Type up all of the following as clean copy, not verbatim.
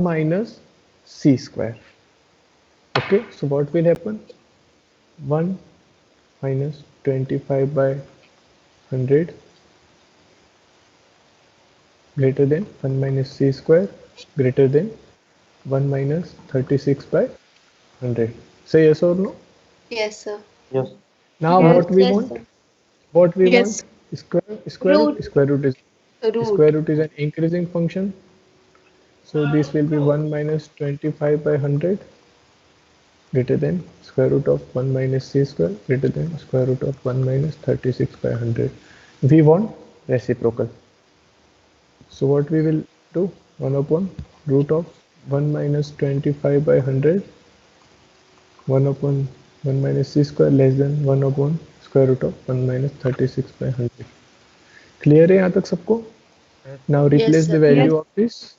minus c square. Okay, so what will happen? 1 minus 25 by 100 greater than 1 minus c square greater than 1 minus 36 by 100. Say yes or no? Yes, sir. Yes. Now Yes. what we Yes, want? sir. What we want? Yes. Root. Square root is Root. an increasing function. So this will be 1 minus 25 by 100 greater than square root of 1 minus c square greater than square root of 1 minus 36 by 100. We want reciprocal. So what we will do? 1 upon root of 1 minus 25 by 100, 1 upon 1 minus c square less than 1 upon square root of 1 minus 36 by 100. Clear है यहाँ तक सबको? Now Yes, replace the sir. Yes. value of this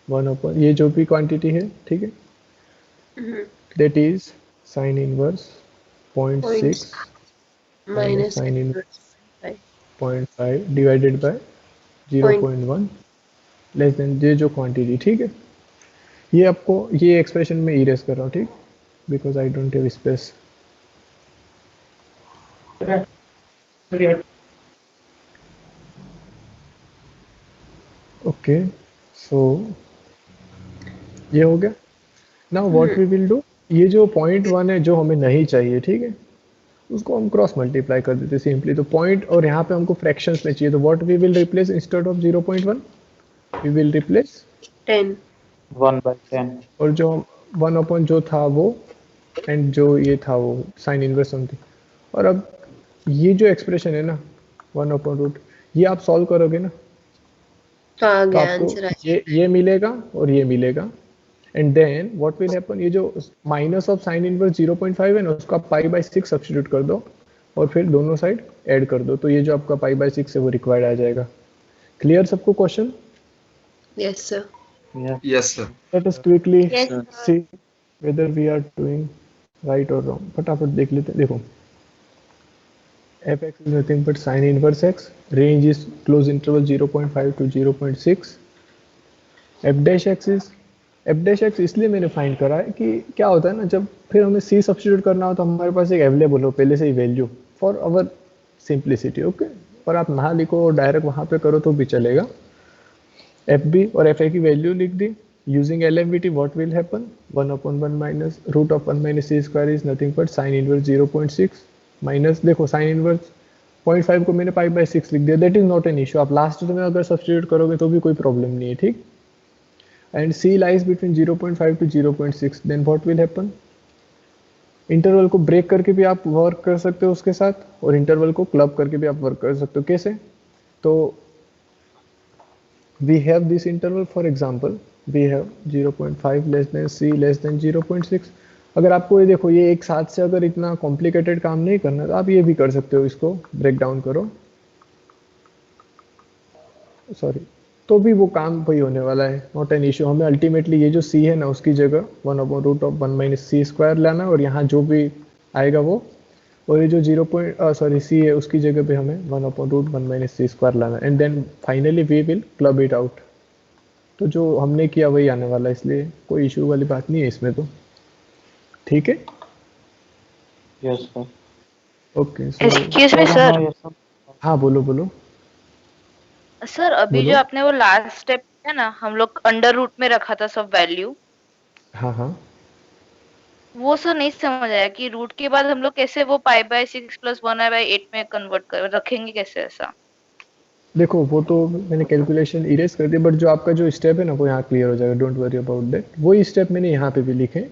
1 upon ये जो भी quantity है, ठीक है, Mm-hmm. that is sin inverse Points 0.6 minus minus sin inverse 5. 0.5 divided by Point. 0.1 less than ये जो क्वांटिटी, ठीक है, ये आपको ये एक्सप्रेशन में इरेज कर रहा हूँ, ठीक, because I don't have space. Okay, so ये हो गया. Now what we will do, ये जो 0.1 है जो हमें नहीं चाहिए, ठीक है, उसको हम क्रॉस मल्टीप्लाई कर देते सिंपली. तो पॉइंट और यहाँ पे हमको फ्रैक्शंस में चाहिए, तो what we will replace instead of 0.1 we will replace 10. 1 by 10. और जो 1 अपॉन जो था वो एंड जो ये था वो साइन इनवर्स समथिंग. और अब ये जो एक्सप्रेशन है ना 1 अपॉन रूट, ये आप सॉल्व करोगे ना तो आ तो गया आपको आंसर. ये मिलेगा और ये मिलेगा. And then what will happen, ये जो माइनस ऑफ साइन इनवर्स 0.5 है ना उसको आप पाई बाय 6 सब्स्टिट्यूट कर दो और फिर दोनों साइड ऐड कर दो, तो ये जो आपका पाई बाय 6 है वो रिक्वायर्ड आ जाएगा. क्लियर सबको question? Yes, sir. Yes. Yes, sir. Let us quickly Yes. See whether we are doing right और रॉन्ग. फटाफट देख लेते हैं. देखो fx is nothing but sin inverse x, range is close interval 0.5 to 0.6. f dash x इसलिए मैंने find करा है कि क्या होता है ना, जब फिर हमें c सब्स्टिट्यूट करना हो तो हमारे पास एक अवेलेबल हो पहले से ही value for our simplicity. Okay, और आप ना लिखो और डायरेक्ट वहाँ पे करो तो भी चलेगा. एफ बी और एफ ए की वैल्यू लिख दी using L M V T. What will happen, 1 upon 1 minus root of 1 minus C square is nothing but sine inverse 0.6 minus, देखो साइन इनवर्स 0.5 को मैंने पाई बाय 6 लिख दिया. That is not an issue. आप last में अगर substitute करोगे तो भी कोई प्रॉब्लम नहीं है, ठीक. And C lies between 0.5 to 0.6. Then what will happen, interval को ब्रेक करके भी आप वर्क कर सकते हो उसके साथ और इंटरवल को क्लब करके भी आप वर्क कर सकते हो. कैसे? तो we have this interval, for example we have 0.5 less than c less than 0.6. अगर आपको ये देखो ये एक साथ से अगर इतना कॉम्प्लिकेटेड काम नहीं करना तो आप ये भी कर सकते हो, इसको ब्रेक डाउन करो, सॉरी, तो भी वो काम वही होने वाला है, नॉट एन इश्यू. हमें अल्टीमेटली ये जो c है ना उसकी जगह 1 upon root of 1 minus C square लाना और यहाँ जो भी आएगा वो, और ये जो 0 है उसकी जगह पे हमें 1 upon root 1 minus C square लाना. And then finally we will club it out. तो जो हमने किया वही आने वाला है, इसलिए कोई इशू वाली बात नहीं है इसमें तो, ठीक है. Yes, sir. ओके, सो Excuse me, Sir, sir. हाँ, yes, sir. हाँ बोलो बोलो. सर अभी बोलो. जो आपने वो लास्ट स्टेप है ना, हम लोग अंडर रूट में रखा था सब वैल्यू, हाँ हाँ, वो सर नहीं समझ आया कि रूट के बाद हम लोग कैसे वो पाई बाय 6 प्लस 1 बाय 8 में कन्वर्ट कर रखेंगे, कैसे ऐसा? देखो वो तो मैंने कैलकुलेशन इरेज कर दी, बट जो आपका जो स्टेप है ना वो यहाँ क्लियर हो जाएगा, डोंट वरी अबाउट दैट. वही स्टेप मैंने यहाँ पे भी लिखे.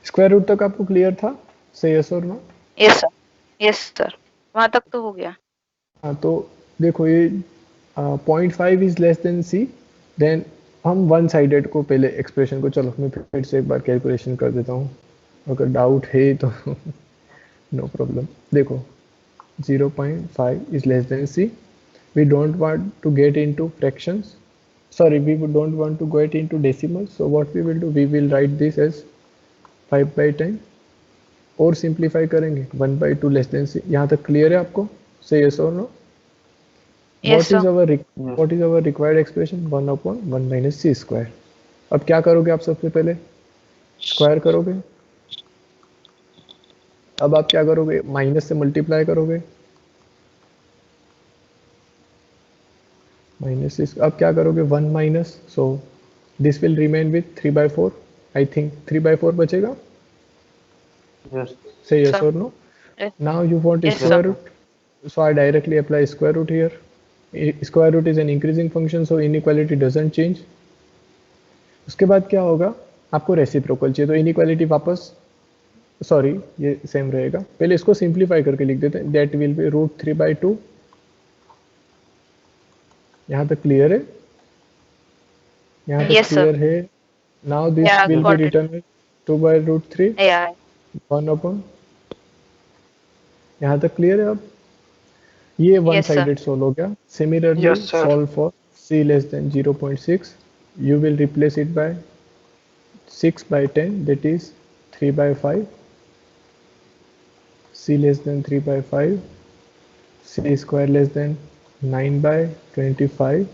स्क्वायर रूट तक आपको क्लियर था? से यस और no? Yes sir. Yes sir, वहां तक तो हो गया. हाँ, तो देखो ये 0.5 is less than C, then हम वन साइडेड को पहले एक्सप्रेशन को, चलो मैं फिर से एक बार कैलकुलेशन कर देता हूँ अगर डाउट है तो नो प्रॉब्लम. देखो 0.5 is less than c. We don't want to get into fractions. Sorry, we don't want to get into decimals. So what we will do, we will write this as 5 by 10 और simplify करेंगे 1 by 2 less than c. यहाँ तक clear है आपको? से yes और no? Yes, sir. what is our required expression? 1/1 minus c square. अब क्या करोगे आप सबसे पहले? स्क्वायर करोगे. अब आप क्या करोगे? माइनस से मल्टीप्लाई करोगे. माइनस इस अब क्या करोगे? 1 minus, so this will remain with 3/4. I think 3/4 बचेगा. Yes. Say yes Sir. or no. Yes. Now you want Yes, square sir. root, so I directly apply square root here. Square root is an increasing function, so inequality doesn't change. उसके बाद क्या होगा? आपको reciprocal चाहिए, तो inequality वापस, sorry ये same रहेगा. पहले इसको सिंप्लीफाई करके लिख देते हैं. That will be √3/2. यहाँ तक क्लियर है? यहाँ तक Yes, sir. क्लियर है? Now this Yeah, will be got it. Return 2/√3. Yeah. 1/, यहाँ तक क्लियर है? अब ये one Yes, sir. Sided solve हो गया. Similarly Yes, sir. Solve for c less than 0.6. you will replace it by 6/10, that is 3/5. c less than 3/5, c square less than 9/25.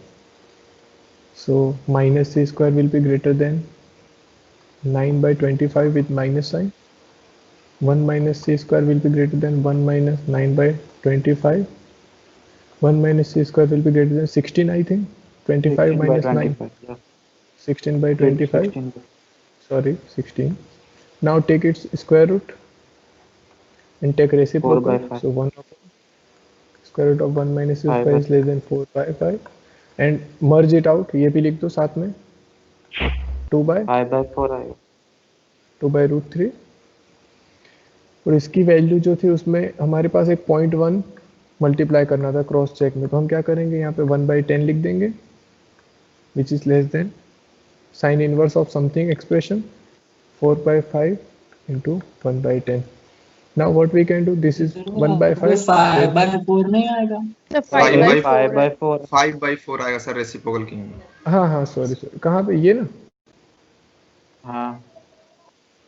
so minus c square will be greater than 9/25 with minus sign. 1 minus c square will be greater than 1 minus 9/25. 1 minus c square will be greater than 16, I think. 25 minus 9. 25. 16/25. 16. Sorry, 16. Now take its square root and take reciprocal. 4/5. So 1 square root of 1 minus c square is less than 4/5. And merge it out. ये भी लिख दो साथ में. 5/4 आएगा. 2/√3. और इसकी value जो थी उसमें हमारे पास एक 0.1 मल्टीप्लाई करना था क्रॉस चेक में, तो हम क्या करेंगे? यहाँ पे 1/10 लिख देंगे, which is less then sine inverse of something expression 4/5 into 1/10. Now what we can do? This is 1/5. 5/4 नहीं आएगा. The 5/4 5/4. 5/4 आएगा सर रेसिप्रोकल की. हाँ सॉरी कहाँ पे? ये ना. हाँ.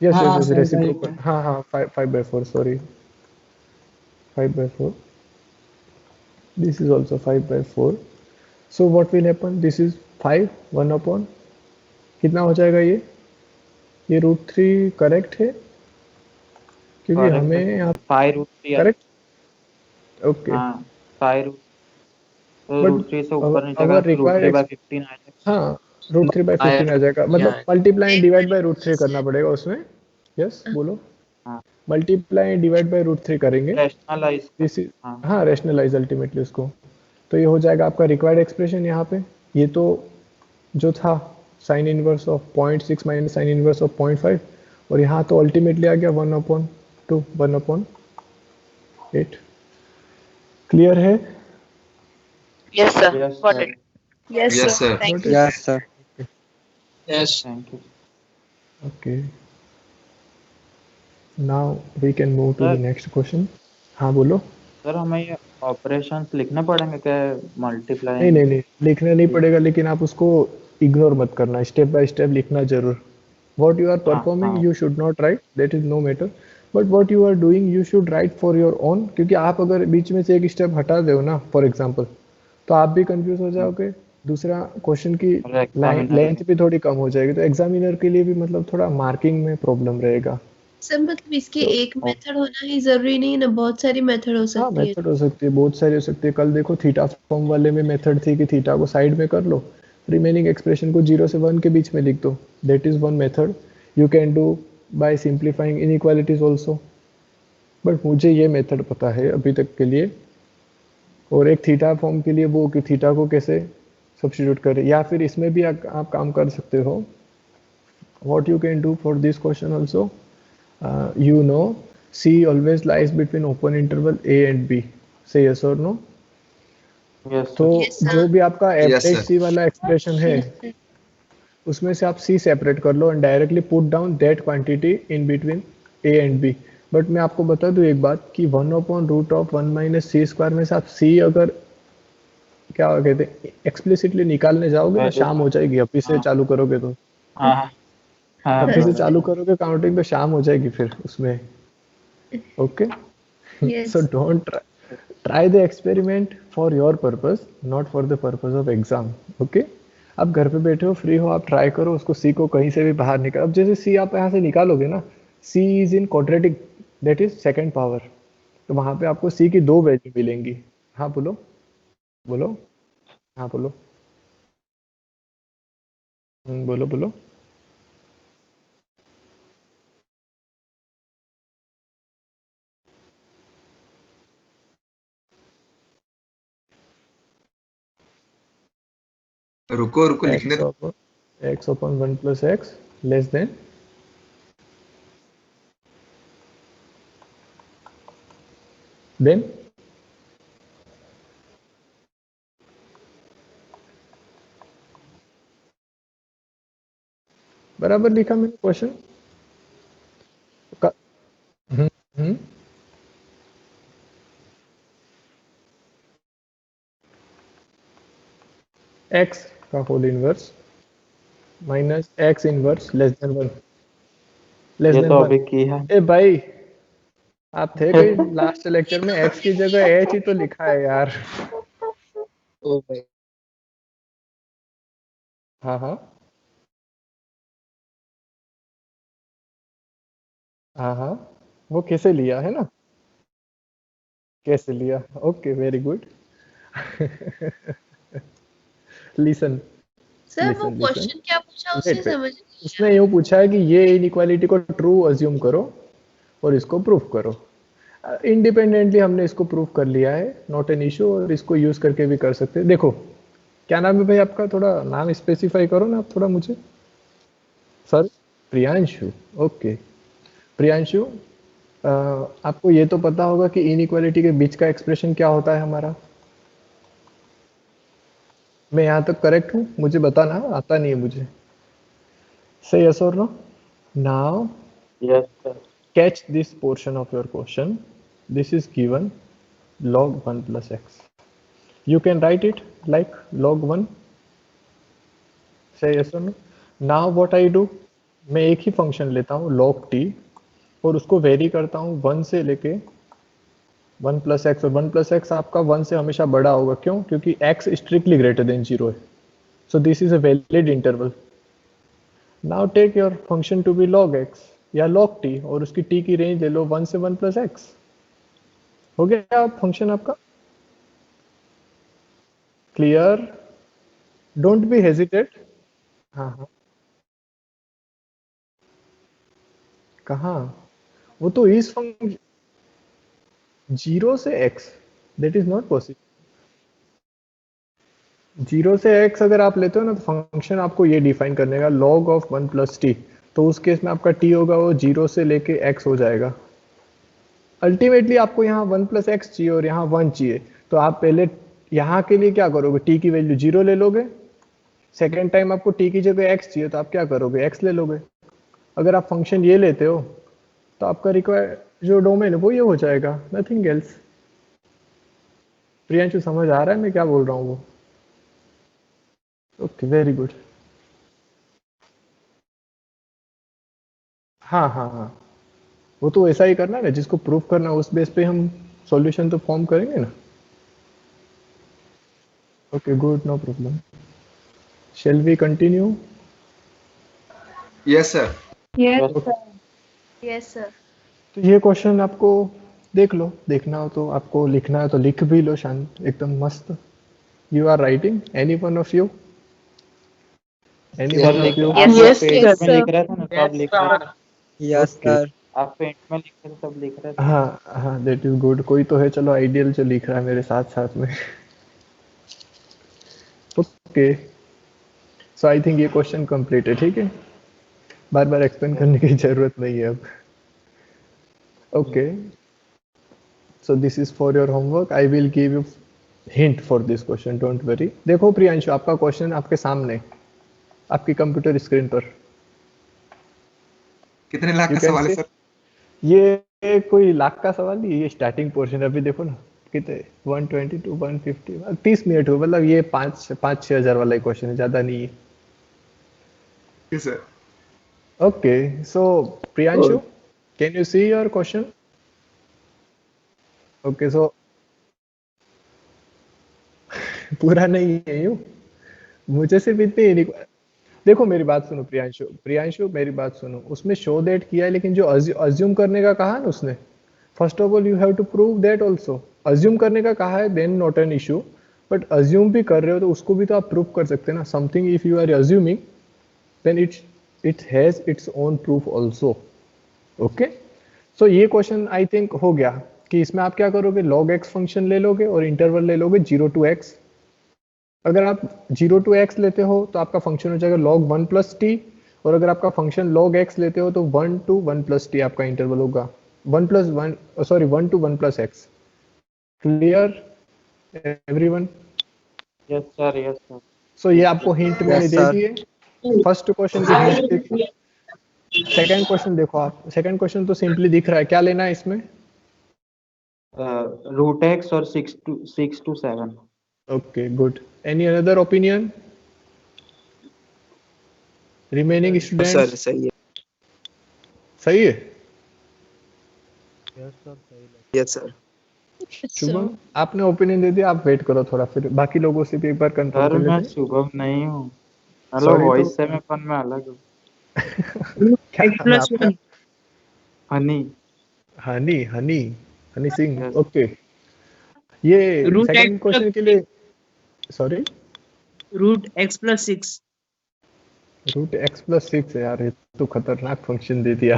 यस हाँ, यस 5/4. रेसिप्रोकल. हाँ 5/4 sorry 5/4. This is also 5/4. So what will happen? This is 5 1/, कितना हो जाएगा ये? √3 करेक्ट है क्योंकि Correct. हमें यहाँ 5√3. करेक्ट. ओके. हाँ 5 तो But √3 से ऊपर नहीं our जाएगा तो required √3/15 आ जाएगा. हाँ √3/15 आ जाएगा. मतलब मल्टीप्लाई एंड डिवाइड बाय √3 करना पड़ेगा उसमें. यस बोलो. हाँ. मल्टीप्लाई एंड डिवाइड बाय √3 करेंगे. रैशनलाइज. दिस इज हाँ. हाँ रैशनलाइज अल्टीमेटली उसको. तो ये हो जाएगा आपका रिक्वायर्ड एक्सप्रेशन यहाँ पे. ये तो जो था sine inverse of 0.6 minus sine inverse of 0.5, और यहाँ तो अल्टीमेटली आ गया 1/2 1/8. क्लियर है? Yes, sir. Yes, Got sir. it. Yes, Yes, sir. sir. Thank you. Yes, sir. Yes. Thank you. Okay. Now we can move to Sir. the next question. हाँ बोलो. Sir हमें ये operations लिखने पड़ेंगे क्या? Multiply. नहीं लिखना नहीं पड़ेगा, लेकिन आप उसको इग्नोर मत करना. स्टेप बाय स्टेप लिखना जरूर. What you are performing हाँ. you should not write, that is no matter, but what you are doing you should write for your own. क्योंकि आप अगर बीच में से एक स्टेप हटा दो ना फॉर एग्जांपल, तो आप भी कंफ्यूज हो जाओगे. दूसरा क्वेश्चन की लेंथ भी थोड़ी कम हो जाएगी, तो एग्जामिनर के लिए भी मतलब थोड़ा मार्किंग में प्रॉब्लम रहेगा. सर मतलब इसके एक मेथड होना ही जरूरी नहीं ना, बहुत सारी मेथड हो हाँ सकती है. मेथड हो सकती है, बहुत सारी हो सकती है. कल देखो थीटा फॉर्म वाले में मेथड थी कि थीटा को साइड में कर लो, रिमेनिंग एक्सप्रेशन को 0 से 1 के बीच में लिख दो. That is one method. You can do by simplifying inequalities also, but मुझे ये मेथड पता है अभी तक के लिए. और एक थीटा फॉर्म के लिए वो कि थीटा को कैसे सब्स्टिट्यूट करें, या फिर इसमें भी आप काम कर सकते हो. What you can do for this question also, you know C always lies between open interval A and B. Say yes or no. Yes, तो Yes, sir. जो भी आपका Yes, एवरेज sir. C वाला एक्सप्रेशन है उसमें से आप C separate कर लो and directly put down that quantity in between A and B. But मैं आपको बता दूं एक बात कि 1/√1 माइनस C स्क्वायर में से आप C अगर क्या कहते हैं एक्सप्लिसिटली निकालने जाओगे ना, शाम हो जाएगी. अभी से चालू करोगे तो हाँ. हाँ. अभी से चालू करोगे काउंटिंग तो शाम हो जाएगी फिर उसमें. Okay. Yes. So don't try. Try the experiment for your purpose, not for the purpose of exam. Okay, आप घर पे बैठे हो, फ्री हो, आप ट्राई करो उसको, सी को कहीं से भी बाहर निकाल। अब जैसे सी आप यहाँ से निकालोगे ना, C is in quadratic, that is second power, तो वहां पे आपको सी की दो वैल्यू मिलेंगी। हाँ बोलो, बोलो, हाँ बोलो, बोलो बोलो। रुको रुको लिखने एक्स दो। Upon X upon one plus X less than then बराबर लिखा मैंने क्वेश्चन का। हम्म, हम्म, एक्स का whole inverse minus X inverse less than one, less ये देन तो वन। अभी की है। ए भाई, आप थे कहीं लास्ट लेक्चर में? एक्स की जगह एच ही तो लिखा है यार। ओ भाई, हाँ हाँ हाँ हाँ, वो कैसे लिया है ना, कैसे लिया। Okay, very good. Listen, sir वो लिसन लिसन, क्वेश्चन क्या पूछा उससे वेट वेट। समझ नहीं उसने यूं पूछा है कि ये इनइक्वालिटी को ट्रू अज्यूम करो और इसको प्रूफ करो। इंडिपेंडेंटली हमने इसको प्रूफ कर लिया है, नॉट एन इशू, और इसको यूज करके भी कर सकते हैं। देखो, क्या नाम है भाई आपका? थोड़ा नाम स्पेसिफाई करो ना आप थोड़ा मुझे। सर, प्रियांशु। ओके, प्रियांशु, आपको ये तो पता होगा कि इनइक्वालिटी के बीच का एक्सप्रेशन क्या होता है हमारा। मैं यहाँ तक करेक्ट हूँ? मुझे बताना, आता नहीं है मुझे। से यस और no. Now yes sir. catch this portion of your question. This is given log 1 plus x. You can write it like log 1. Say yes or no. Now what I do, मैं एक ही function लेता हूँ log t और उसको very करता हूँ 1 से लेके 1 प्लस एक्स, और 1 प्लस एक्स आपका 1 से हमेशा बड़ा होगा। क्यों? क्योंकि x स्ट्रिक्टली ग्रेटर देन 0 है। So this is a valid interval. Now take your function to be log x या log t और उसकी t की रेंज ले लो 1 से 1 प्लस एक्स। हो गया फंक्शन आपका क्लियर? Don't be hesitate. हाँ हाँ, कहाँ? वो तो इस फंक्शन 0 से x, that is not possible. 0 से x अगर आप लेते हो ना, तो फंक्शन आपको ये डिफाइन करने का log ऑफ 1 प्लस टी, तो उस केस में आपका t होगा वो 0 से लेके x हो जाएगा। अल्टीमेटली आपको यहाँ 1 प्लस एक्स चाहिए और यहाँ 1 चाहिए, तो आप पहले यहाँ के लिए क्या करोगे, t की वैल्यू 0 ले लोगे। सेकेंड टाइम आपको t की जगह x चाहिए, तो आप क्या करोगे, x ले लोगे। अगर आप फंक्शन ये लेते हो तो आपका रिक्वायर जो डोमेन है वो ये हो जाएगा, नथिंग एल्स। प्रियांशु समझ आ रहा है मैं क्या बोल रहा हूँ वो? Okay, very good. हाँ हाँ हाँ, वो तो ऐसा ही करना है ना, जिसको प्रूफ करना है उस बेस पे हम सॉल्यूशन तो फॉर्म करेंगे ना। Okay good, no problem. Shall we continue? Yes sir. Yes yes sir. Yes sir. तो ये क्वेश्चन आपको देख लो, देखना हो तो, आपको लिखना है तो लिख भी लो शांत एकदम मस्त। You are writing, any one of you, any sir one of लिख यू? आप Yes, पेंट yes, में sir. लिख रहे थे ना, सब लिख रहे थे। Yes okay, sir. आप पेंट में लिख रहे थे, सब लिख रहे थे। हाँ हाँ, दैट इज गुड। कोई तो है चलो आइडियल जो लिख रहा है मेरे साथ साथ में। ओके, सो आई थिंक ये क्वेश्चन कंप्लीट है, ठीक है, बार बार एक्सप्लेन करने की जरूरत नहीं है अब। Okay, so this is for your homework. I will give you hint for this question, don't worry. देखो प्रियांशु, आपका क्वेश्चन आपके सामने, आपकी कंप्यूटर स्क्रीन पर, कितने लाख यू का कैन सवाल है से। सर? ये कोई लाख का सवाल नहीं, ये स्टार्टिंग पोर्शन अभी देखो ना, कितने 120 टू 150, 30 मिनट हो, मतलब ये 5-6 हज़ार वाला क्वेश्चन है, ज्यादा नहीं है। Yes sir. Okay, so Priyanshu, can you see your question? Okay, so पूरा नहीं है यूं, मुझे सिर्फ इतनी देखो मेरी बात सुनो प्रियांशु, प्रियांशु मेरी बात सुनो, उसमें शो दैट किया है लेकिन जो अज्यूम करने का कहा ना उसने, first of all you have to prove that also. Assume करने का कहा है then not an issue, but assume भी कर रहे हो तो उसको भी तो आप प्रूव कर सकते हैं ना। Something if you are assuming then it has its own proof also. Okay, so ये क्वेश्चन आई थिंक हो गया कि इसमें आप क्या करोगे, log x फंक्शन ले लोगे और इंटरवल ले लोगे 0 to x। अगर आप 0 to x लेते हो तो आपका फंक्शन हो जाएगा log 1 plus t, और अगर आपका फंक्शन log x लेते हो तो 1 to 1 plus t आपका इंटरवल होगा, 1 to 1 plus x। Clear everyone? Yes sir, yes sir. So ये आपको हिंट मैंने Yes, दे sir. दिए, फर्स्ट क्वेश्चन की हिंट दे दी। सेकंड क्वेश्चन देखो आप, सेकंड क्वेश्चन तो सिंपली दिख रहा है, क्या लेना है इसमें? रूट एक्स और 6 to 7। Okay, good. Any other opinion? Remaining sir students? सही है। सही है? Yes sir. शुभम, आपने ओपिनियन दे दिया, आप वेट करो थोड़ा, फिर बाकी लोगों से भी एक बार कंफर्म सर कर मैं लेते हैं। शुभम नहीं हूँ, हेलो Sorry, वॉइस तो- से मैं कौन में अलग हूँ। क्या नाम है आपका? हनी। हनी, हनी, हनी सिंह। Yes. ओके, ये Root सेकंड x क्वेश्चन के लिए, sorry, root X plus 6। Root X plus 6 है यार, ये तो खतरनाक फंक्शन दे दिया।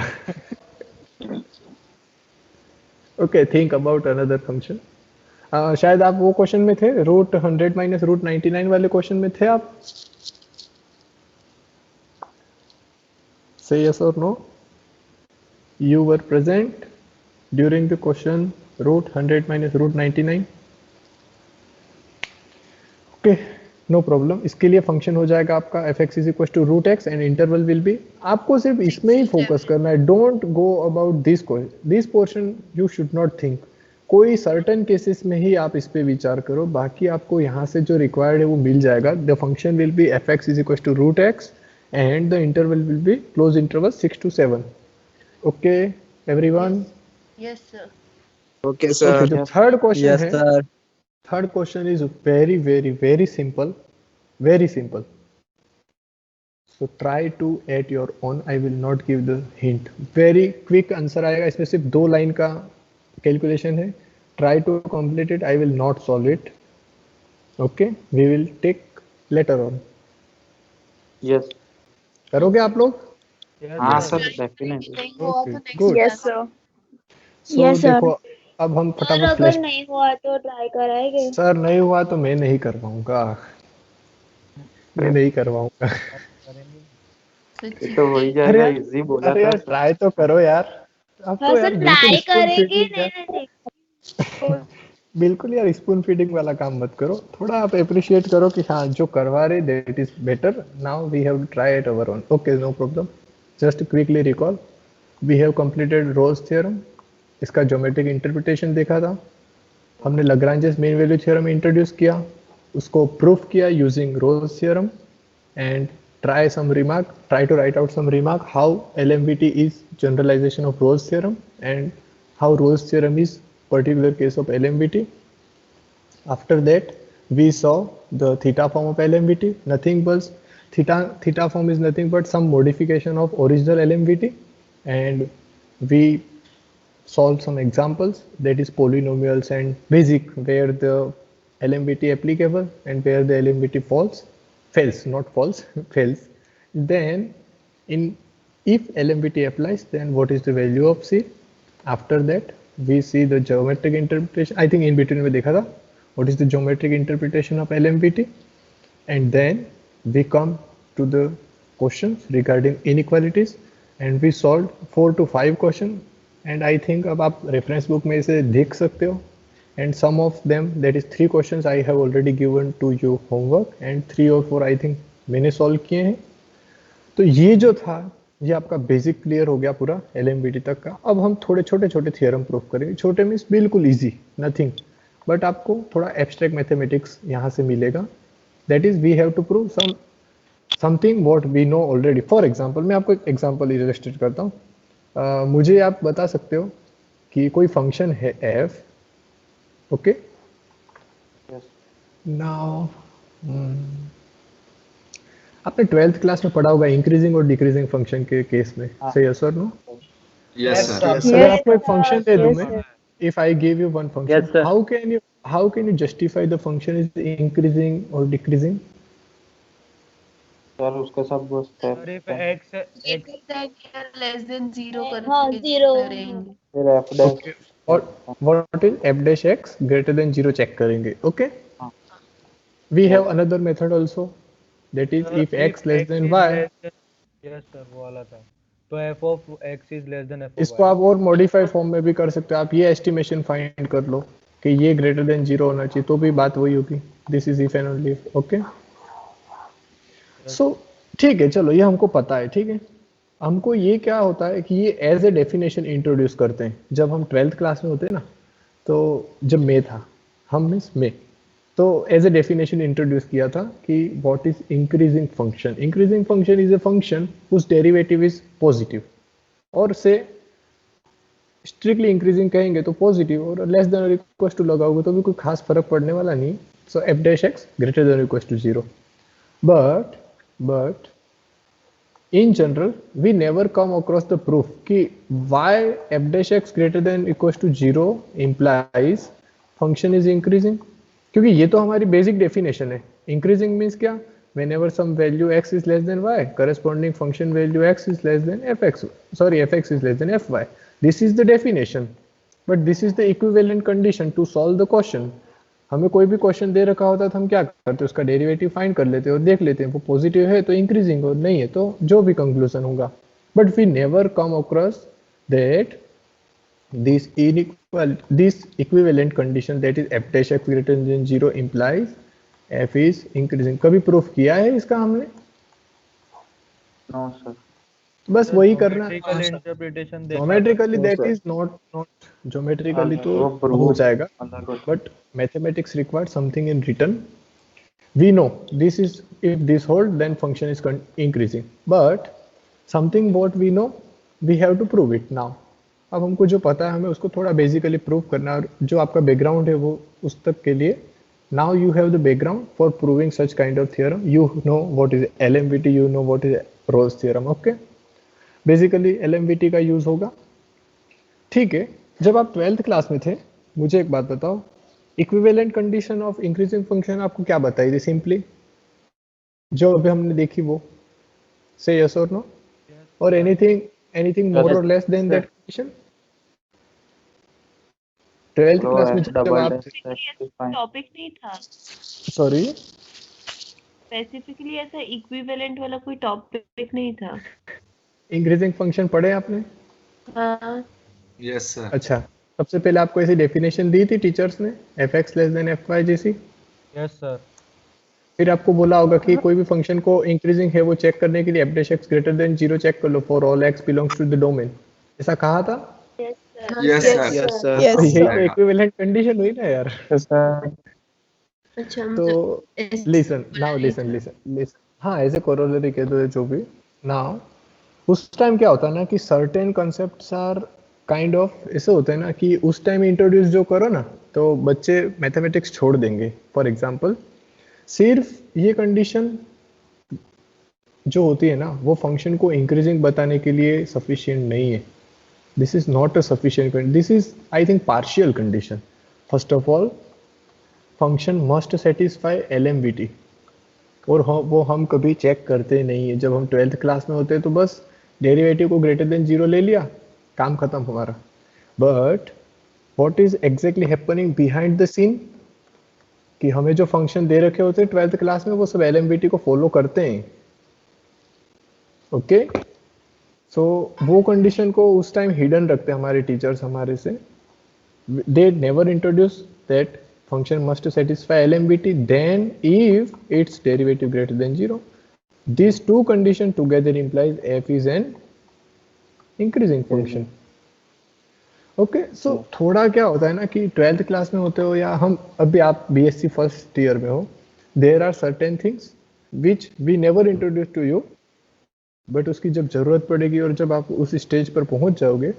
Okay, think about another function. शायद आप वो क्वेश्चन में थे, रूट 100 माइनस रूट 99 वाले क्वेश्चन में थे आप? Say yes or no. You were present during the question root 100 minus root 99. Okay, no problem. इसके लिए फंक्शन हो जाएगा आपका fx is equal to root x and interval will be, आपको सिर्फ इसमें ही फोकस करना है, don't go about this portion, you should not think. कोई सर्टन केसेस में ही आप इस पे विचार करो, बाकी आपको यहाँ से जो रिक्वायर्ड है वो मिल जाएगा। The function will be fx is equal to root x and the interval will be close interval 6 to 7. Okay, everyone? Yes, sir. Okay Okay, sir. जो थर्ड क्वेश्चन यस है, sir. Third question is very very very simple, very simple. So try to at your own. I will not give the hint. Very quick answer आएगा, इसमें सिर्फ 2 line का calculation है। Try to complete it. I will not solve it. Okay, we will take later on. Yes. करोगे आप लोग? हाँ sir, definitely. नहीं हुआ तो Okay, next good. class। So Yes, sir. देखो, अब हम सर फटाफट अगर फ्लैश। नहीं हुआ तो ट्राई कराएंगे। सर नहीं हुआ तो मैं नहीं करवाऊंगा, मैं नहीं करवाऊंगा। ये तो हो ही अरे जाएगा, यार, इजी बोला अरे था यार सर। ट्राई तो करो यार। अब हाँ तो सर यार बिल्कुल ट्राई स्पून करेंगे। फीडिंग, नहीं नहीं बिल्कुल यार स्पून फीडिंग वाला काम मत करो, थोड़ा आप अप्रिशिएट करो कि हाँ जो करवा रहे that is better. Now we have to try it our own. Okay, no problem. Just quickly recall, we have completed Rolle's theorem, इसका ज्योमेट्रिक इंटरप्रिटेशन देखा था हमने, Lagrange's mean value theorem introduce किया, उसको प्रूफ किया using Rolle's theorem, and try to write out some remark how LMVT is generalization of Rolle's theorem and how Rolle's theorem is particular case of LMVT. After that we saw the theta form of LMVT, nothing but theta form is nothing but some modification of original LMVT, and we solved some examples, that is polynomials and basic, where the LMVT applicable and where the LMVT fails, not false, fails. Then in if LMVT applies, then what is the value of C? After that we see the geometric interpretation, I think in between में देखा था what is the geometric interpretation of LMVT, and then we come to the questions regarding inequalities and we solved 4 to 5 questions, and I think अब आप reference book में इसे देख सकते हो, and some of them, that is 3 questions I have already given to you homework and 3 or 4 I think मैंने solve किए हैं। तो ये जो था ये आपका बेसिक क्लियर हो गया पूरा LMVT तक का। अब हम थोड़े छोटे छोटे थियरम प्रूफ करेंगे, छोटे मीन्स बिल्कुल इजी, नथिंग, बट आपको थोड़ा एब्स्ट्रैक्ट मैथमेटिक्स यहाँ से मिलेगा। That is we have to prove something what we know already. For example मैं आपको एक एग्जांपल इलस्ट्रेट करता हूँ। मुझे आप बता सकते हो कि कोई फंक्शन है f, ओके, नाउ आपने 12th क्लास में पढ़ा होगा इंक्रीजिंग और डिक्रीजिंग फंक्शन के केस में, सही है sir? No? Yes sir. Yes, अगर sir. आपको एक फंक्शन दे दूं yes, मैं, sir. if I give you one function, Yes, sir. how can you justify the function is increasing or decreasing? Sir उसके सब वो Sir, स्टेप if x एक less than zero हाँ करके जीरो करेंगे। फिर F dash Okay. What is f dash x greater than 0 check करेंगे, okay? हाँ। We have another method also, that is if x less than y. Yes sir, वो वाला था। तो f of x is less than f of इसको y. आप और modified form में भी कर सकते हो, आप ये एस्टिमेशन फाइंड कर लो कि ये ग्रेटर देन 0 होना चाहिए, तो भी बात वही होगी। This is if and only if, okay? So ठीक है, चलो ये हमको पता है, ठीक है। हमको ये क्या होता है कि ये एज ए डेफिनेशन इंट्रोड्यूस करते हैं जब हम 12th क्लास में होते हैं ना, तो जब मे था, हम मीन्स मे, तो एज ए डेफिनेशन इंट्रोड्यूस किया था कि what is increasing function. Increasing function is a function whose derivative is positive, और से स्ट्रिक्टली इंक्रीजिंग कहेंगे तो पॉजिटिव, और लेस देन और इक्वल टू लगाओगे तो भी कोई खास फर्क पड़ने वाला नहीं। So F dash X greater than और equal to 0, but in general we never come across the proof कि why f dash x greater than equals to 0 implies function is increasing, क्योंकि ये तो हमारी बेसिक डेफिनेशन है। Increasing means क्या? whenever some value x is less than y, corresponding function value x is less than fx, sorry fx is less than fy. This is the definition, but this is the equivalent condition to solve the question. हमें कोई भी question दे रखा होता है तो हम क्या करते हैं, उसका डेरिवेटिव फाइंड कर लेते हैं और देख लेते हैं, वो पॉजिटिव है तो इंक्रीजिंग और नहीं है तो जो भी कंक्लूजन होगा। But we never come across that this equivalent condition that is F dash X greater than 0 implies F is increasing. कभी प्रूफ किया है इसका हमने? No sir. बस वही करना। Geometrical interpretation देखा था। Geometrically No, that sir. Is not geometrically तो वो proof हो जाएगा, अलग होता है। but mathematics requires something in written. We know this is, if this hold then function is increasing, but something what we know we have to prove it now. अब हमको जो पता है हमें उसको थोड़ा बेसिकली प्रूव करना, और जो आपका बैकग्राउंड है वो उस तक के लिए now you have the background for proving such kind of theorem. You know what is LMVT, you know what is Rolle's theorem, okay? Basically LMVT का यूज होगा, ठीक है। जब आप 12th क्लास में थे, मुझे एक बात बताओ, equivalent condition of increasing function आपको क्या बताई थी? सिंपली जो अभी हमने देखी वो, से यस और नो, और एनीथिंग मोर और less then that condition. 12th class में जब आप, टॉपिक नहीं था सॉरी स्पेसिफिकली, ऐसा इक्विवेलेंट वाला कोई टॉपिक नहीं था। इंक्रीजिंग फंक्शन पढ़े आपने? हाँ यस सर। अच्छा, सबसे पहले आपको ऐसी डेफिनेशन दी थी टीचर्स ने, F X less than F Y जैसी? Yes sir. फिर आपको बोला होगा कि कोई भी फंक्शन को इंक्रीजिंग है वो चेक करने के लिए F dash X greater than 0 check कर लो for all X belongs to the domain, ऐसा कहा था? Yes sir. Yes, sir. तो यही तो इक्विवेलेंट कंडीशन हुई ना यार। अच्छा, तो मतलब लिसन नाउ, लिसन हाँ, एज ए कोरोलरी कह दो जो भी। नाउ उस टाइम क्या होता है ना कि certain concepts are kind of ऐसे होते हैं ना कि उस टाइम इंट्रोड्यूस जो करो ना तो बच्चे मैथमेटिक्स छोड़ देंगे। फॉर एग्जांपल, सिर्फ ये कंडीशन जो होती है ना वो फंक्शन को इंक्रीजिंग बताने के लिए सफिशिएंट नहीं है। This is not a sufficient, this is I think partial condition. First of all, function must satisfy LMVT, और वो हम कभी चेक करते नहीं है। जब हम 12th क्लास में होते हैं तो बस डेरिवेटिव को ग्रेटर देन 0 ले लिया, काम खत्म हमारा। But what is exactly happening behind the scene, कि हमें जो फंक्शन दे रखे होते हैं 12th क्लास में वो सब LMVT को फॉलो करते हैं, ओके? सो वो कंडीशन को उस टाइम हिडन रखते हैं हमारे टीचर्स हमारे से। They never introduce that function must satisfy LMVT then if its derivative greater than 0. These two conditions together implies f is an increasing function. Okay, so थोड़ा क्या होता है ना कि 12th क्लास में होते हो या हम अभी आप BSc फर्स्ट ईयर में हो, there are certain things which we never introduce to you, but उसकी जब जरूरत पड़ेगी और जब आप उस स्टेज पर पहुंच जाओगे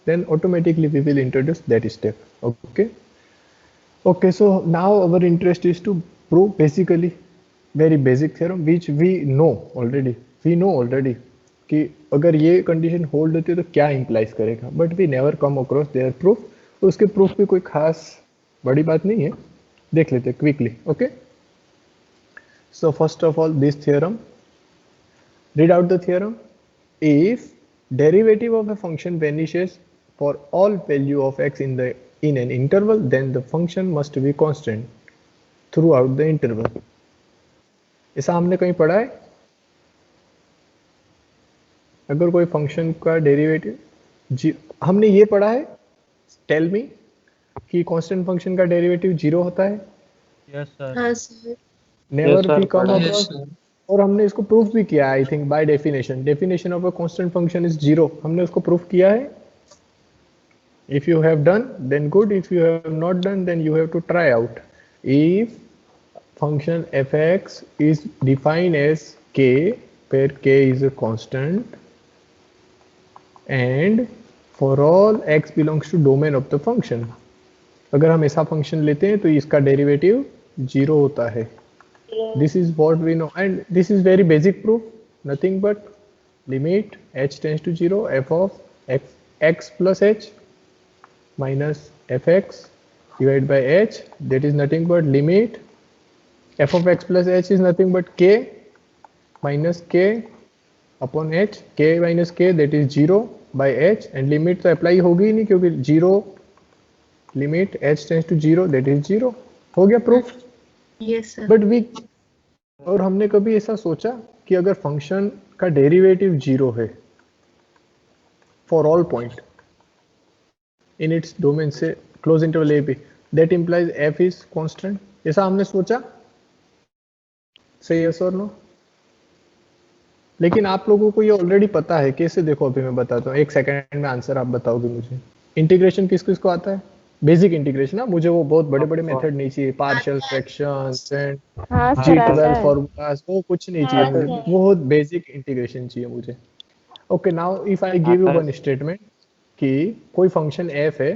then automatically we will introduce that step. Okay. Okay, so now our interest is to prove basically very basic theorem which we know already. We know already कि अगर ये कंडीशन होल्ड होती है तो क्या इंप्लाइज करेगा, but we never come across their proof. तो उसके प्रूफ भी कोई खास बड़ी बात नहीं है, देख लेते quickly. Okay, so first of all this theorem, read out the theorem. If derivative of a function vanishes for all value of x in an interval, then the function must be constant throughout the interval. ऐसा हमने कहीं पढ़ा है? अगर कोई function का derivative, हमने ये पढ़ा है, टेल मी, कि कांस्टेंट फंक्शन का डेरिवेटिव 0 होता है. Yes sir. हाँ sir. Never we come Yes, across. sir. और हमने इसको प्रूफ भी किया, I think by definition of a constant function is 0. हमने उसको प्रूफ किया है. If you have done then good, if you have not done then you have to try out. If function fx is defined as k, where k is a constant, and for all x belongs to domain of the function. अगर हम ऐसा function लेते हैं तो इसका derivative 0 होता है. This is what we know, and this is very basic proof. Nothing but limit h tends to 0 f of x plus h minus fx divided by h, that is nothing but limit f of x plus h is nothing but k minus k upon h, k minus k, that is 0 by h, and limit तो apply होगी ही नहीं क्योंकि 0 limit h tends to 0, that is 0. हो गया proof. Yes sir. But we, और हमने कभी ऐसा सोचा कि अगर फंक्शन का डेरिवेटिव 0 है for all point in its domain से close interval A b, that implies f is constant. ऐसा हमने सोचा? सही यस और नो? लेकिन आप लोगों को ये ऑलरेडी पता है. कैसे? देखो अभी मैं बताता हूँ, एक सेकंड में आंसर आप बताओगे मुझे. इंटीग्रेशन किस किस को आता है? Basic integration. ना मुझे वो बहुत बड़े बड़े मेथड नहीं चाहिए, पार्शियल फ्रैक्शंस एंड हाँ सर G12 आता है. फॉर्मूलाज, वो कुछ नहीं चाहिए मुझे. बहुत बेसिक इंटीग्रेशन चाहिए मुझे. Okay, now if I give you one statement कि कोई फंक्शन f है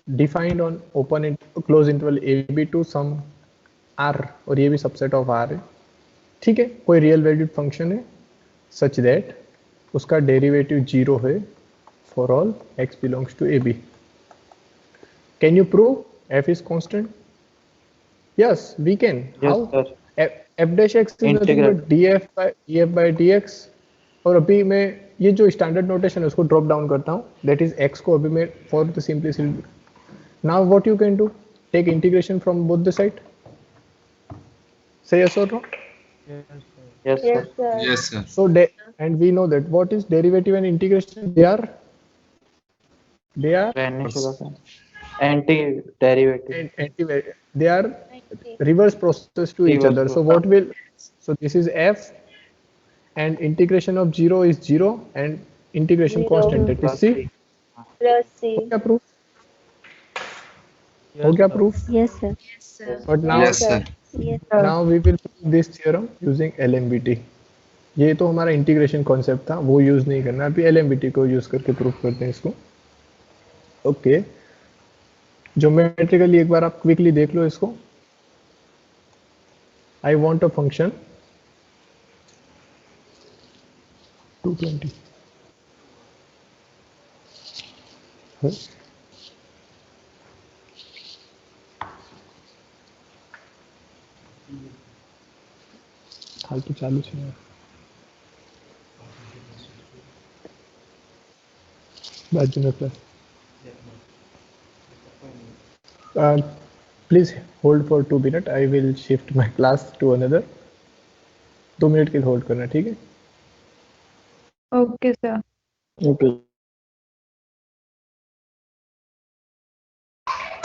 defined on open close interval A B to some r, और ये भी सबसेट ऑफ r है. ठीक है, कोई रियल वैल्यूड फंक्शन है सच दैट उसका डेरिवेटिव 0 है for all x belongs to A B. Can you prove f is constant? Yes we can. How? f dash x is nothing but df by dx. और अभी मैं ये जो standard notation है उसको drop down करता हूँ, दैट इज x को अभी मैं for the simplicity. Now what you can do, take integration from both the side. Say yes और no? Yes, sir. Yes sir. Yes, sir. So and we know that what is derivative and integration, they are Vanish होगा sir. Anti-derivative. they are reverse process to each Reverse other. So process. what will, so this is f and integration of 0 is 0 and integration 0. constant, that is c. Plus C. हो गया proof? हो गया proof? Yes sir. यस sir. But now Yes, sir. Yes sir. now we will prove this theorem using LMBT. ये तो हमारा integration concept था, वो यूज नहीं करना. अभी LMBT को यूज करके प्रूफ करते हैं इसको. ओके, ज्योमेट्रिकली एक बार आप क्विकली देख लो इसको. आई वांट अ फंक्शन 220 फालतू चालू છે. बाजू में plus. Please hold for 2 minute, I will shift my class to another. 2 minute के लिए होल्ड करना, ठीक है? Okay sir. ओके.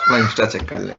थोड़ा इंस्टा चेक कर ले.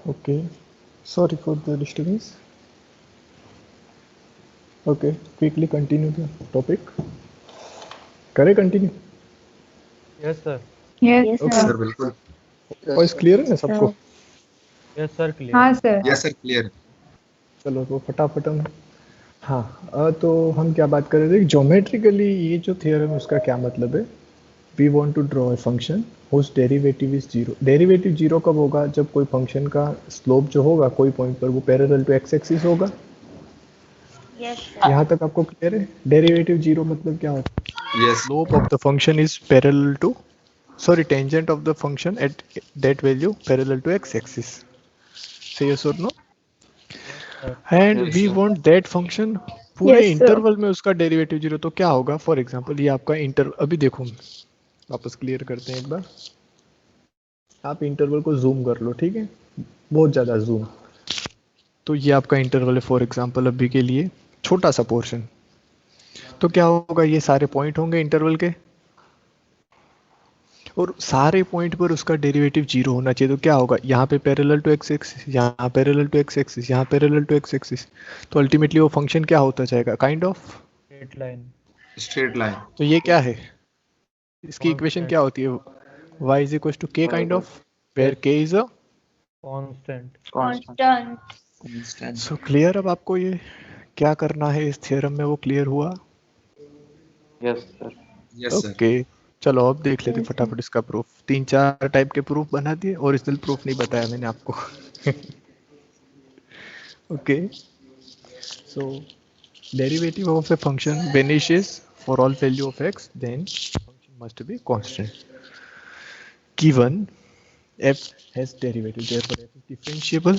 Okay, sorry for the disturbance. Okay, quickly continue the topic. करें continue? Yes sir. Yes, Okay. Sir बिल्कुल. वॉइस क्लियर है ना सबको? Yes sir, clear. हाँ सर. Yes sir clear. चलो तो फटाफट हम तो हम क्या बात कर रहे थे, ज्योमेट्रिकली ये जो थियरम है उसका क्या मतलब है. We want to draw a function whose derivative is zero. Derivative zero कब होगा? जब कोई फंक्शन का स्लोप जो होगा कोई पॉइंट पर वो पैरेलल टू एक्स एक्सिस होगा. यहाँ तक आपको क्लियर है? डेरिवेटिव जीरो मतलब क्या होता है? Yes. Slope of the function is parallel to, sorry, tangent of the function at that value parallel to x axis. Say yes or no? And Yes, we sir. want that function पूरे Yes, sir. Interval में उसका derivative zero. तो क्या होगा? For example ये आपका inter, अभी देखो वापस क्लियर करते हैं एक बार. आप इंटरवल को जूम कर लो, ठीक है, बहुत ज्यादा जूम. तो ये आपका इंटरवल है फॉर एग्जांपल अभी के लिए, छोटा सा पोर्शन. तो क्या होगा? ये सारे पॉइंट होंगे इंटरवल के और सारे पॉइंट पर उसका डेरिवेटिव जीरो होना चाहिए. तो क्या होगा? यहाँ पे पैरेलल टू एक्स एक्सिस, यहाँ पैरेलल टू एक्स एक्सिस, यहाँ पैरेलल टू एक्स एक्सिस. तो अल्टीमेटली वो फंक्शन क्या होता जाएगा? Kind of Straight line. Straight line. तो ये क्या है? इसकी इक्वेशन Constant. क्या होती है? y is equal to k kind of, where k is a. Constant. Constant. So clear? अब आपको ये क्या करना है इस थ्योरम में वो क्लियर हुआ? Yes sir. Yes sir. Okay, चलो अब देख लेते फटाफट इसका प्रूफ. 3-4 टाइप के प्रूफ बना दिए, ओरिजिनल प्रूफ नहीं बताया मैंने आपको. Okay, so derivative of a function vanishes for all value of x, then function must be constant. Given f has derivative, therefore f is differentiable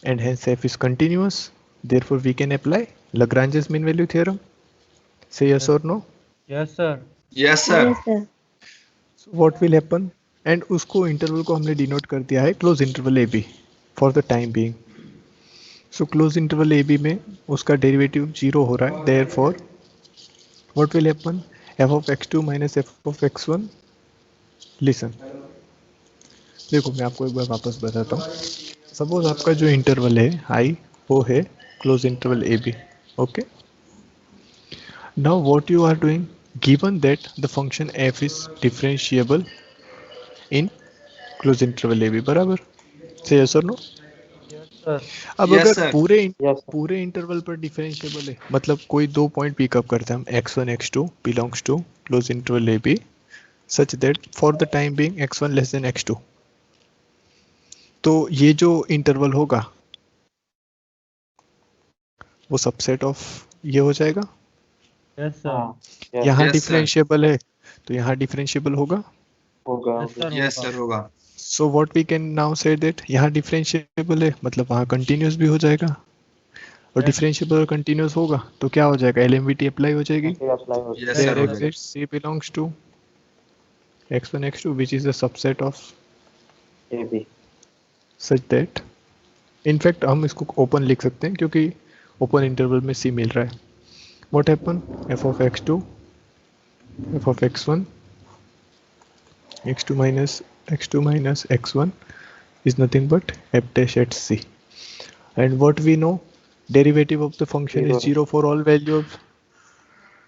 and hence f is continuous, therefore we can apply Lagrange's mean value theorem. Say yes or no? Yes sir. यस sir. Yes, sir. So what will happen? And उसको interval को हमने denote कर दिया है close interval A B for the time being. So close interval A B में उसका derivative zero हो रहा है. Therefore what will happen? F of x2 minus F of x1. Listen, देखो मैं आपको एक बार वापस बताता हूँ. सपोज आपका जो इंटरवल है आई, वो है close interval A B. Okay, now what you are doing, given that the function f is differentiable in closed interval ab, बराबर? Say yes or no? Sir. अब Yes, अगर sir. Yes, sir. पूरे interval पर differentiable है, मतलब कोई दो point pickup करते हैं हम, x1 x2 belongs to closed interval ab such that for the time being x1 less than x2. तो ये जो इंटरवल होगा वो सबसेट ऑफ ये हो जाएगा. Yes sir. हाँ. Yes, यहाँ Yes, sir. डिफरेंशिएबल है तो यहाँ डिफरेंशिएबल होगा. होगा. Yes sir. यस होगा. सर होगा. So what we can now say that यहाँ डिफरेंशिएबल है मतलब वहाँ कंटिन्यूस भी हो जाएगा. और Yes. डिफरेंशिएबल और कंटिन्यूस होगा तो क्या हो जाएगा? एलएमवीटी अप्लाई हो जाएगी. अप्लाई हो Yes, There sir, हो जाएगा. exists C belongs to x1 x2 which is a subset of A B. such that, in fact हम इसको ओपन लिख सकते हैं क्योंकि ओपन इंटरवल में C मिल रहा है. What happen? f of x2, f of x1, x2 minus x1 is nothing but f dash at C. And what we know, derivative of the function is Zero. 0 for all value of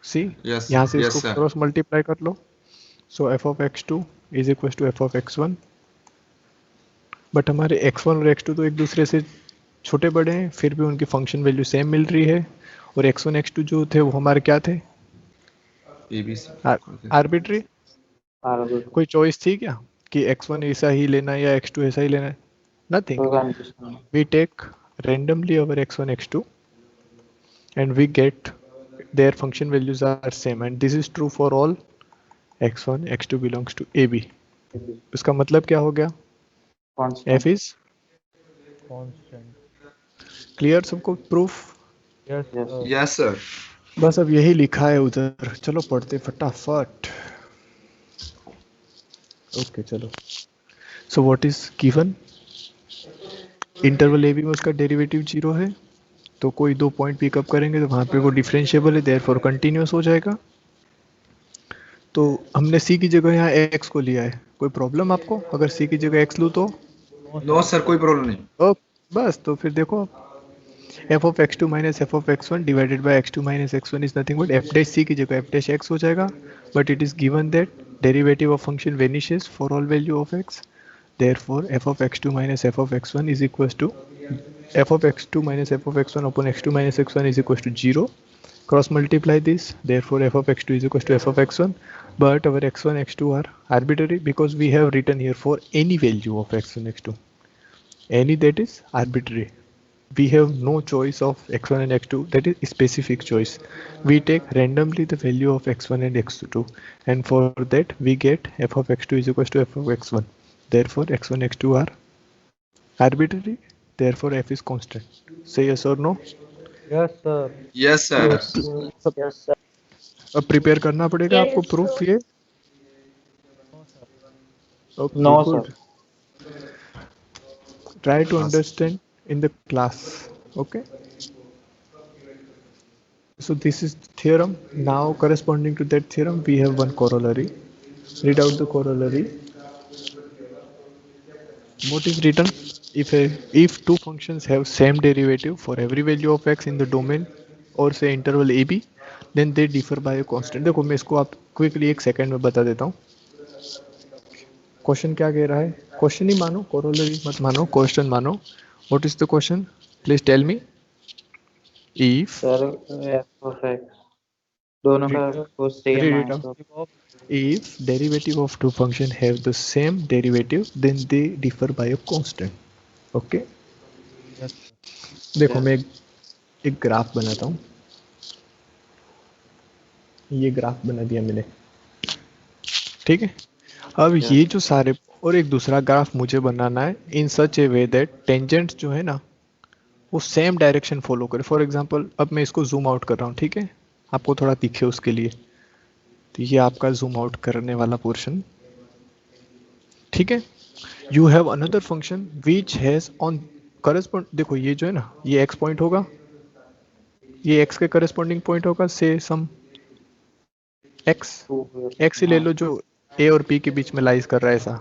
C. Yes, यहाँ से yes, इसको sir. Cross multiply कर लो. So f of x2 is equal to f of x1. But हमारे x1 और x2 तो एक दूसरे से छोटे बड़े हैं, फिर भी उनकी फंक्शन वैल्यू सेम मिल रही है. और x1 x2 जो थे वो हमारे क्या थे? ABC. आर्बिट्री. कोई चॉइस थी क्या कि x1 ऐसा ही लेना है या x2 ऐसा ही लेना है? Nothing. We take randomly our x1 x2 and we get their function values are same and this is true for all x1 x2 belongs to ab. इसका मतलब क्या हो गया? f is constant. क्लियर सबको proof? Yes, Yes. sir. Yes, sir. बस अब यही लिखा है उधर, चलो पढ़ते फटाफट। ओके चलो। So what is given? Interval A B में उसका डेरिवेटिव 0 है, तो कोई दो पॉइंट पिकअप करेंगे तो वहाँ पे वो डिफरेंशिएबल है, देयरफॉर कंटिन्यूअस हो जाएगा। तो हमने सी की जगह यहाँ एक्स को लिया है, कोई प्रॉब्लम आपको अगर सी की जगह एक्स लूँ तो? No, sir, कोई प्रॉब्लम नहीं। ओ बस, तो फिर देखो f of x2 minus f of x1 divided by x2 minus x1 is nothing but f dash c की जगह f dash x हो जाएगा, but it is given that derivative of function vanishes for all value of x, therefore f of x2 minus f of x1 is equals to f of x2 minus f of x1 upon x2 minus x1 is equals to 0. Cross multiply this, therefore f of x2 is equals to f of x1, but our x1 x2 are arbitrary because we have written here for any value of x1 x2, any that is arbitrary. We have no choice of x1 and x2, that is specific choice. We take randomly the value of x1 and x2, and for that we get f of x2 is equals to f of x1. Therefore x1 x2 are arbitrary, therefore f is constant. Say yes or no? Yes, sir. Yes, sir. Yes, sir. अब prepare करना पड़ेगा Yes, आपको proof ये। Okay, No, good. Try to understand in the class. Okay. So this is theorem. Now corresponding to that theorem we have one corollary. Read out the corollary. What is written? If two functions have same derivative for every value of x in the domain or say interval a b, then they differ by a constant. देखो मैं इसको आप quickly एक second में बता देता हूँ। Question क्या कह रहा है? क्वेश्चन ही मानो, corollary मत मानो, क्वेश्चन मानो। What is the question? Please tell me. If Sir, f of x दोनों का वो सेम read है it out. तो If derivative of two functions have the same derivative, then they differ by a constant. Okay. Yes, sir. देखो मैं एक graph बनाता हूँ। ये ग्राफ बना दिया मैंने, ठीक है। अब ये जो सारे और एक दूसरा ग्राफ मुझे बनाना है इन सच ए वे दैट टेंजेंट्स जो है ना वो सेम डायरेक्शन फॉलो करे। फॉर एग्जांपल अब मैं इसको जूम आउट कर रहा हूँ, ठीक है, आपको थोड़ा दिखे उसके लिए। तो ये आपका जूम आउट करने वाला पोर्शन, ठीक है। You have another function which has on correspond, देखो ये जो है ना ये एक्स पॉइंट होगा, ये एक्स के करस्पॉन्डिंग पॉइंट होगा से सम एक्स ही ले लो जो ए और पी के बीच में लाइज कर रहा है ऐसा।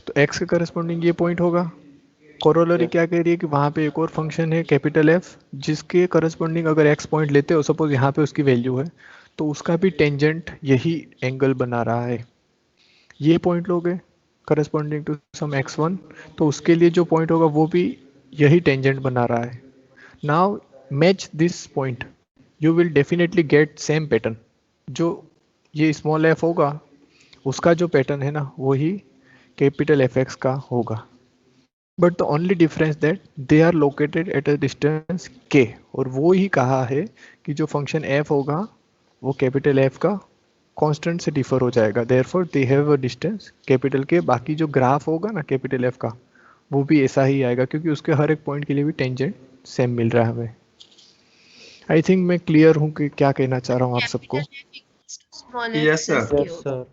तो एक्स के करस्पॉन्डिंग ये पॉइंट होगा। कोरोलरी क्या कह रही है कि वहाँ पे एक और फंक्शन है कैपिटल एफ जिसके करस्पॉन्डिंग अगर एक्स पॉइंट लेते हो, सपोज यहाँ पे उसकी वैल्यू है, तो उसका भी टेंजेंट यही एंगल बना रहा है। ये पॉइंट लोगे करस्पॉन्डिंग टू सम x1, तो उसके लिए जो पॉइंट होगा वो भी यही टेंजेंट बना रहा है। Now match this point, you will definitely get same pattern. जो ये स्मॉल एफ होगा उसका जो पैटर्न है ना वही कैपिटल एफ एक्स का होगा, but the only difference that they are located at a distance के, और वो ही कहा है कि जो फंक्शन एफ होगा वो कैपिटल एफ का कांस्टेंट से डिफर हो जाएगा, therefore they have a distance capital के। बाकी जो ग्राफ होगा ना कैपिटल एफ का वो भी ऐसा ही आएगा क्योंकि उसके हर एक पॉइंट के लिए भी टेंजेंट सेम मिल रहा है हमें। आई थिंक मैं क्लियर हूँ कि क्या कहना चाह रहा हूँ आप सबको। Yes, sir. Yes, sir.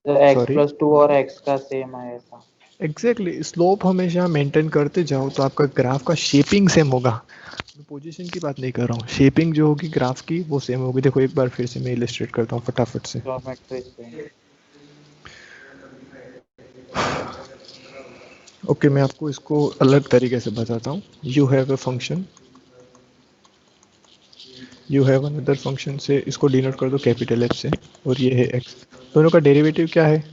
x Sorry? Plus 2 और x का सेम है ऐसा। एग्जैक्टली स्लोप हमेशा मेंटेन करते जाओ तो आपका ग्राफ का शेपिंग सेम होगा। मैं पोजीशन की बात नहीं कर रहा हूँ, शेपिंग जो होगी ग्राफ की वो सेम होगी। देखो एक बार फिर से मैं इलस्ट्रेट करता हूँ फटाफट से। Geometry same. ओके मैं आपको इसको अलग तरीके से बताता हूँ। You have a function, you have another function से इसको डिनोट कर दो कैपिटल एफ से, और ये है एक्स। दोनों का डेरिवेटिव क्या है?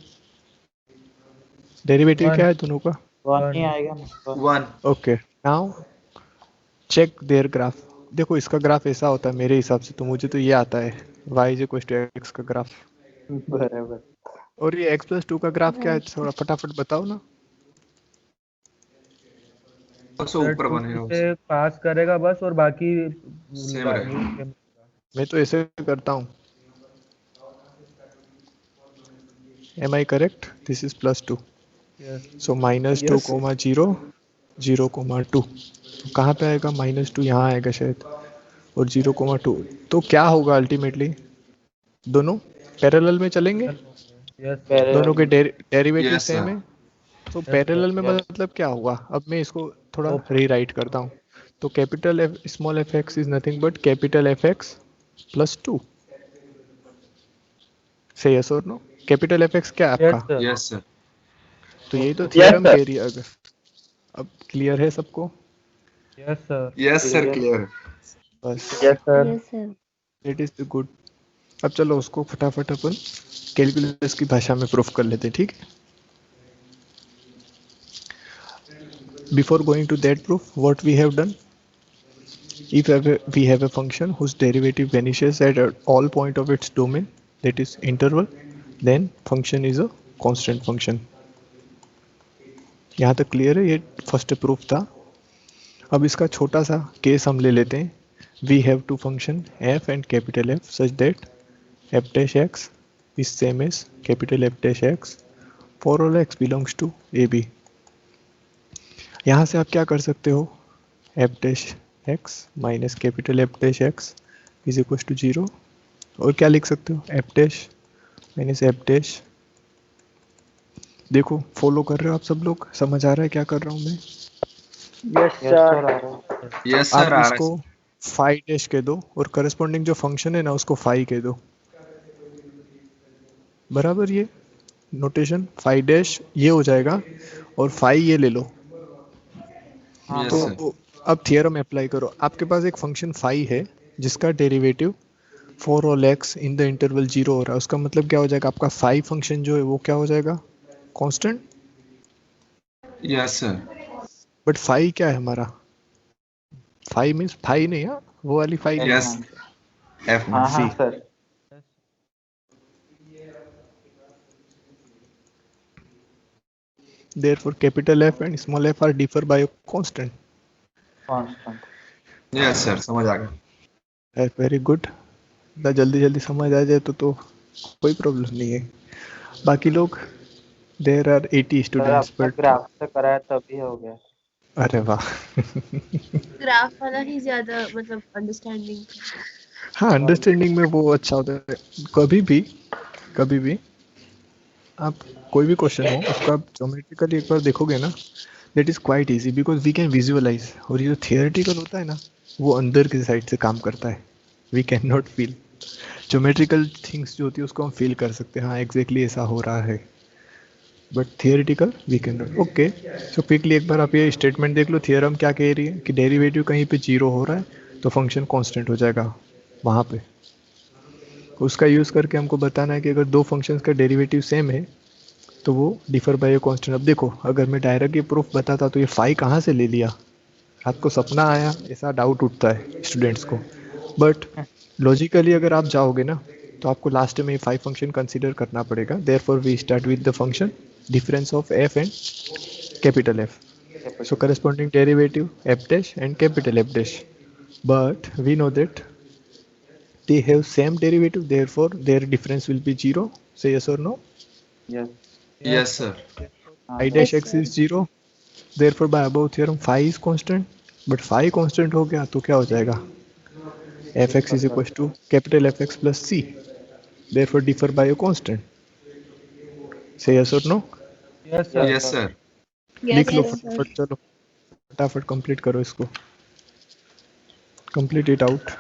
डेरिवेटिव क्या है दोनों का? 1 ही आएगा ना। 1. Okay now check their graph. देखो इसका ग्राफ ऐसा होता है मेरे हिसाब से, तो मुझे तो ये आता है y is equal to X का ग्राफ। बराबर। और ये x प्लस 2 का ग्राफ क्या है थोड़ा फटाफट बताओ ना। सबसे Sir, ऊपर 2 बनेगा वो। से पास करेगा बस और बाकी Same रहेगा। same। मैं तो ऐसे करता हूँ। Am I correct? This is plus 2. Yes. So minus 2 Yes. comma 0 0,2 कहाँ पे आएगा? -2 यहाँ आएगा शायद, और 0,2 तो क्या होगा अल्टीमेटली? दोनों पैरेलल में चलेंगे, यस दोनों के डेरिवेटिव Yes, सेम sir. है, तो sir. पैरेलल में मतलब क्या हुआ? अब मैं इसको थोड़ा Op- रीराइट करता हूँ, तो capital F small F x is nothing but capital F x plus 2। से यस और नो? कैपिटल एफ एक्स क्या है यस आपका? Sir Yes, sir. तो यही तो थियरम कह रही है। अगर अब क्लियर है सबको? Yes sir Yes, sir. Clear. बस Yes, sir. It is good. अब चलो उसको फटाफट अपन कैलकुलस की भाषा में प्रूफ कर लेते हैं, ठीक है? Before going to that proof, what we have done, if we have a function whose derivative vanishes at all point of its domain, that is interval, then function is a constant function. यहाँ तक clear है? ये first proof था। अब इसका छोटा सा case हम ले लेते हैं। We have two function f and capital F such that f dash x is same as capital F dash x for all x belongs to AB. यहाँ से आप क्या कर सकते हो? f dash x minus capital F dash x is equal to 0, और क्या लिख सकते हो? f dash माइनस f dash। देखो फॉलो कर रहे हो आप सब लोग? समझ आ रहा है क्या कर रहा हूँ मैं? यस सर आ रहा है। Yes, आप sir. आ रहा है इसको फाई डैश कह दो और करस्पॉन्डिंग जो फंक्शन है ना उसको फाई कह दो, बराबर? ये नोटेशन फाई डैश ये हो जाएगा और फाई ये ले लो। Yes, तो sir. अब थियरम अप्लाई करो। आपके पास एक फंक्शन फाई है जिसका derivative for all x in the interval 0 हो रहा है। उसका मतलब क्या हो जाएगा? आपका फाई फंक्शन जो है वो क्या हो जाएगा? Constant. Yes, sir. But phi क्या है हमारा? फाई मीन्स फाई नहीं, हाँ वो वाली फाई नहीं। Yes. F. हाँ हाँ see. Sir Therefore capital F and small f are differ by a constant. Constant. Yes, sir. समझ आ गया. Very good. जल्दी जल्दी समझ आ जाए तो कोई प्रॉब्लम नहीं है। बाकी लोग देर आर 80 सर स्टूडेंट्स आपका बट ग्राफ से कराया तभी हो गया। अरे वाह ग्राफ वाला ही ज्यादा मतलब अंडरस्टैंडिंग। हाँ अंडरस्टैंडिंग में वो अच्छा होता है। कभी भी आप कोई भी क्वेश्चन हो उसको आप ज्योमेट्रिकली एक बार देखोगे ना, that is quite easy because we can visualise. और ये जो थियोरेटिकल होता है ना वो अंदर की साइड से काम करता है, वी कैन नॉट फील। ज्योमेट्रिकल थिंग्स जो होती है उसको हम फील कर सकते हैं, हाँ एग्जैक्टली ऐसा हो रहा है, but theoretical we can not. Okay so quickly एक बार आप ये स्टेटमेंट देख लो। थियरम क्या कह रही है कि डेरिवेटिव कहीं पे 0 हो रहा है तो फंक्शन कांस्टेंट हो जाएगा वहाँ पे। उसका यूज़ करके हमको बताना है कि अगर दो फंक्शंस का डेरिवेटिव सेम है तो वो डिफर बाय ए कांस्टेंट। अब देखो अगर मैं डायरेक्ट ये प्रूफ बताता तो ये फाई कहाँ से ले लिया? आपको सपना आया? ऐसा डाउट उठता है स्टूडेंट्स को। बट लॉजिकली अगर आप जाओगे ना तो आपको लास्ट में ये फाई फंक्शन कंसीडर करना पड़ेगा। Therefore we start with the function difference of F and capital F. So corresponding derivative f dash and capital F dash, but we know that they have same derivative, therefore their difference will be 0. Say yes or no? Yes Yes, sir. I dash x is 0, therefore by above theorem phi is constant, but phi constant हो गया तो क्या हो जाएगा? fx is equals to capital Fx plus c, therefore differ by a constant. Say yes or no? Yes sir Yes, sir. लिख लो फटाफट, चलो फटाफट कंप्लीट करो इसको, कंप्लीट इट आउट।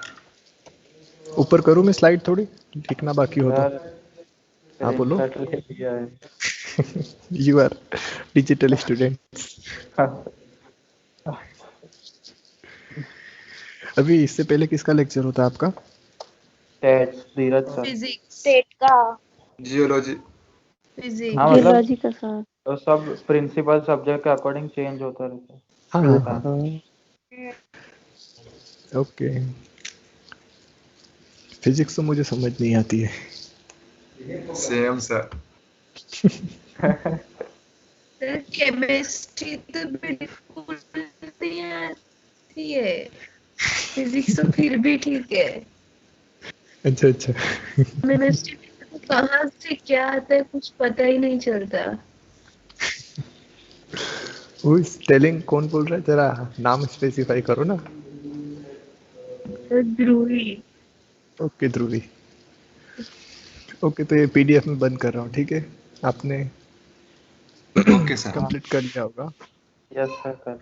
ऊपर करूँ मैं स्लाइड थोड़ी, लिखना बाकी हो तो। सर हाँ बोलो। स्क्रीनशॉट ले लिया है। You are digital student. अभी इससे पहले किसका लेक्चर होता है आपका? टेट धीरज सर। फिजिक्स स्टेट का Geology. फिजिक्स हाँ मतलब जियोलॉजी का सर। तो सब प्रिंसिपल सब्जेक्ट के अकॉर्डिंग चेंज होता रहता है। हाँ हाँ हाँ ओके। फिजिक्स तो मुझे समझ नहीं आती है। Same, sir. केमिस्ट्री तो बिल्कुल नहीं आती है, फिजिक्स तो फिर भी ठीक है। अच्छा अच्छा केमिस्ट्री में कहाँ से क्या आता है कुछ पता ही नहीं चलता। Who is telling? कौन बोल रहा है? जरा नाम स्पेसिफाई करो ना। ध्रुवी। ओके ध्रुवी। ओके तो ये पीडीएफ में बंद कर रहा हूँ, ठीक है? आपने ओके सर। कंप्लीट कर लिया होगा। Yes sir.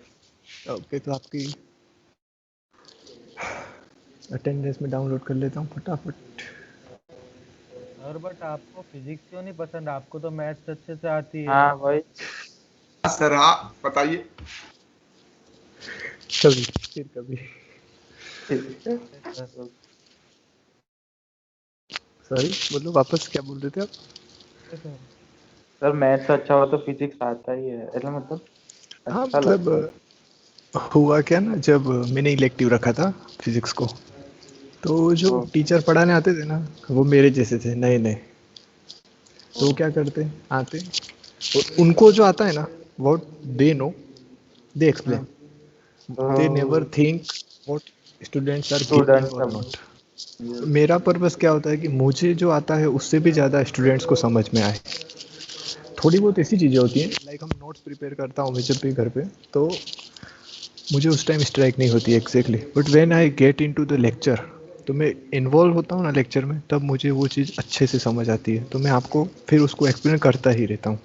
ओके तो आपकी अटेंडेंस में डाउनलोड कर लेता हूँ फटाफट। सर बट आपको फिजिक्स क्यों नहीं पसंद? आपको तो मैथ्स अच्छे से आती है। हाँ वही। सर हाँ बताइए। कभी फिर कभी। सॉरी बोलो वापस, क्या बोल रहे थे आप? सर मैथ्स अच्छा हो तो फिजिक्स आता ही है, ऐसा मतलब हाँ अच्छा लगता है। मतलब हुआ क्या ना, जब मैंने इलेक्टिव रखा था फिजिक्स को, तो जो ओ। टीचर पढ़ाने आते थे ना वो मेरे जैसे थे, नए नए। तो वो क्या करते आते, और उनको जो आता है ना what they know they explain, they never think what students are getting और नॉट। मेरा पर्पस क्या होता है कि मुझे जो आता है उससे भी ज़्यादा स्टूडेंट्स को समझ में आए। थोड़ी बहुत ऐसी चीज़ें होती हैं, लाइक हम नोट्स प्रिपेयर करता हूँ मैं जब भी घर पे, तो मुझे उस टाइम स्ट्राइक नहीं होती exactly, but when I get into the lecture, तो मैं इन्वॉल्व होता हूँ ना लेक्चर में, तब मुझे वो चीज़ अच्छे से समझ आती है। तो मैं आपको फिर उसको एक्सप्लेन करता ही रहता हूँ,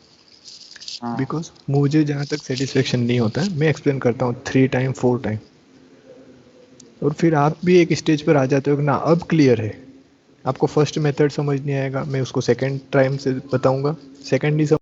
बिकॉज मुझे जहाँ तक सेटिस्फेक्शन नहीं होता है मैं एक्सप्लेन करता हूँ 3 टाइम 4 टाइम, और फिर आप भी एक स्टेज पर आ जाते हो कि ना अब क्लियर है। आपको फर्स्ट मेथड समझ नहीं आएगा, मैं उसको सेकंड टाइम से बताऊंगा, सेकंड नहीं